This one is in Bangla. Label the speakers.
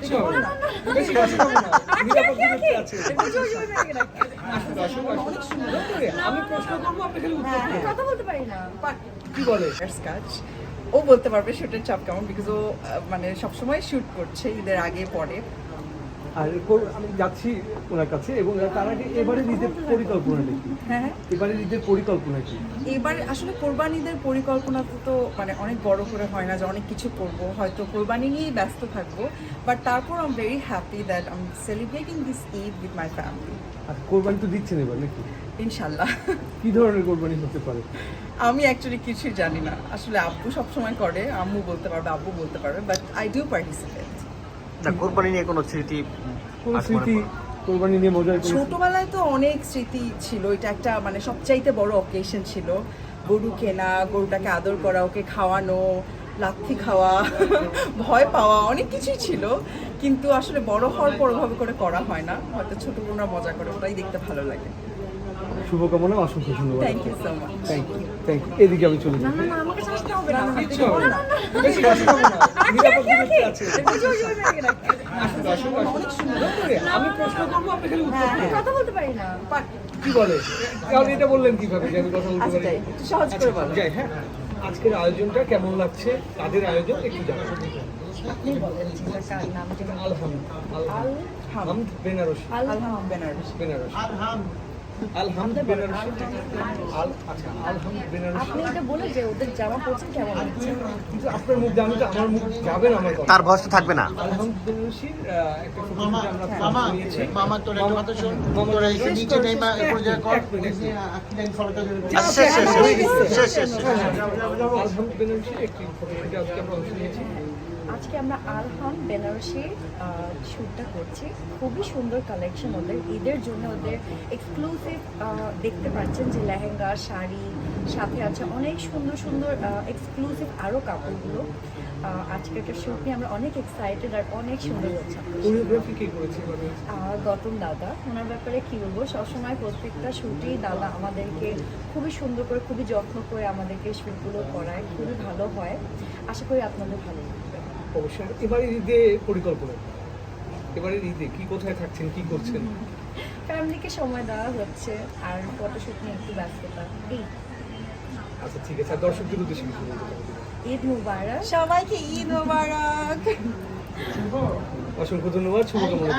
Speaker 1: কিছু হবে না, বেশি কিছু হবে না, নিরাপদ দূরত্বে আছে। আসুন, অনেক সুন্দর করে আমি প্রশ্ন করবো, আপনি খালি উত্তর করবেন।
Speaker 2: কথা বলতে পারি না।
Speaker 1: কি বলে?
Speaker 2: কাজ ও বলতে পারবে শুটের চাপ কেমন, বিকজ ও মানে সবসময় শুট করছে ঈদের আগে পরে।
Speaker 1: আর আমি যাচ্ছি ওনার কাছে, এবং তার আগে এবারে ঈদের পরিকল্পনা দেখি।
Speaker 2: হ্যাঁ,
Speaker 1: এবারে ঈদের পরিকল্পনা কি?
Speaker 2: এবার আসলে কোরবানিদের পরিকল্পনা তো মানে অনেক বড় করে হয় না যে অনেক কিছু করব, হয়তো কোরবানি নিয়েই ব্যস্ত থাকবো, বাট তারপর I am very happy that I am celebrating this Eid with my family.
Speaker 1: আর কোরবানি তো দিচ্ছেন এবার নাকি?
Speaker 2: ইনশাল্লাহ।
Speaker 1: কি ধরনের কোরবানি হতে পারে?
Speaker 2: আমি অ্যাকচুয়ালি কিছুই জানি না, আসলে আব্বু সবসময় করে, আম্মু বলতে পারবে, আব্বু বলতে পারবে, বাট আই ডু পার্টিসিপেট।
Speaker 3: না, কোরবানি নিয়ে কোনো স্মৃতি
Speaker 1: কোন
Speaker 3: আছে মনে
Speaker 1: স্মৃতি কোরবানি নিয়ে মজার কোনো?
Speaker 2: ছোটবেলায় তো অনেক স্মৃতি ছিল, এটা একটা মানে সবচাইতে বড় অকেশন ছিল। গরু কেনা, গরুটাকে আদর করা, ওকে খাওয়ানো, লাথি খাওয়া, ভয় পাওয়া, অনেক কিছুই ছিল, কিন্তু আসলে বড় হওয়ার পর ওভাবে করে করা হয় না, হয়তো ছোট বোনরা মজা করে, ওটাই দেখতে ভালো লাগে।
Speaker 1: শুভকামনা, অসংখ্য ধন্যবাদ।
Speaker 2: Thank you so much.
Speaker 1: Thank you, thank you. এদিকে আমি চলে যাই।
Speaker 2: আমাকে আসতে হবে না,
Speaker 1: কিচ্ছু হবে না, বেশি কিছু হবে না, নিরাপদ দূরত্বে আছে। আসুন, অনেক সুন্দর করে আমি প্রশ্ন করবো, আপনি খালি উত্তর করবেন।
Speaker 2: কথা বলতে পারি না।
Speaker 1: কি বলে? তাহলে এটা বললেন কিভাবে যে আমি কথা বলতে
Speaker 2: আচ্ছা,
Speaker 1: পারি?
Speaker 2: যাই, একটু সহজ করে বলো।
Speaker 1: যাই, হ্যাঁ। আজকের আয়োজনটা কেমন লাগছে? কাদের আয়োজন একটু জানাবেন।
Speaker 2: আপনি বলেন কার নামটা?
Speaker 1: আলহামদ বেনারসি।
Speaker 2: আলহাম বেনারসি।
Speaker 1: বেনারসি। আলহামদ বেনারসি। আচ্ছা, আলহামদ বেনারসি।
Speaker 2: আপনি এটা বলে যে ওদের জামা পরছেন কেমন লাগছে?
Speaker 1: কিন্তু আপনার মুখ দিয়ে, আমি তো আমার মুখ যাবে না আমার কথা।
Speaker 3: তার ভরসা থাকবে না।
Speaker 1: আলহামদ বেনারসির একটা ছবি আমরা
Speaker 4: মামা
Speaker 1: নিয়েছি।
Speaker 4: মামা তোর একটা কথা শোন, তোরা এসে নিচে নেমা এ পর্যায়ে কর, আকি লাইন ফলোটা দেবে।
Speaker 3: আচ্ছা, শেষ।
Speaker 1: আলহামদ বেনারসির একটি ফটোগ্রাফি আজকে আমরা অংশ নিয়েছি।
Speaker 5: আজকে আমরা আলহাম বেনারসির শ্যুটটা করছি। খুবই সুন্দর কালেকশন ওদের ঈদের জন্য, ওদের এক্সক্লুসিভ দেখতে পাচ্ছেন যে লেহেঙ্গা, শাড়ি, সাথে আছে অনেক সুন্দর সুন্দর এক্সক্লুসিভ আরও কাপড়গুলো। আজকে একটা শ্যুট নিয়ে আমরা অনেক এক্সাইটেড আর অনেক সুন্দর হচ্ছে।
Speaker 1: কোরিওগ্রাফি কে করেছে এবারে?
Speaker 5: গৌতম দাদা, ওনার ব্যাপারে কী বলবো, সবসময় প্রত্যেকটা শ্যুটেই দাদা আমাদেরকে খুবই সুন্দর করে, খুবই যত্ন করে আমাদেরকে শ্যুটগুলো করায়, খুবই ভালো হয়। আশা করি আপনাদের ভালো লাগবে।
Speaker 1: অবশ্যই। এবারে ঈদে পরিকল্পনা, এবারে ঈদে কি, কোথায় থাকছেন, কি করছেন?
Speaker 5: ফ্যামিলিকে সময় দেওয়া হচ্ছে আর ফটোশুট নিয়ে একটু ব্যস্ততা। এই
Speaker 1: আচ্ছা, ঠিক আছে। আর দর্শকদের উদ্দেশ্যে কিছু বলতে পারেন?
Speaker 5: ঈদ মুবারক।
Speaker 2: সবাইকে ঈদ মোবারক।
Speaker 1: অসংখ্য ধন্যবাদ, শুভকামনা।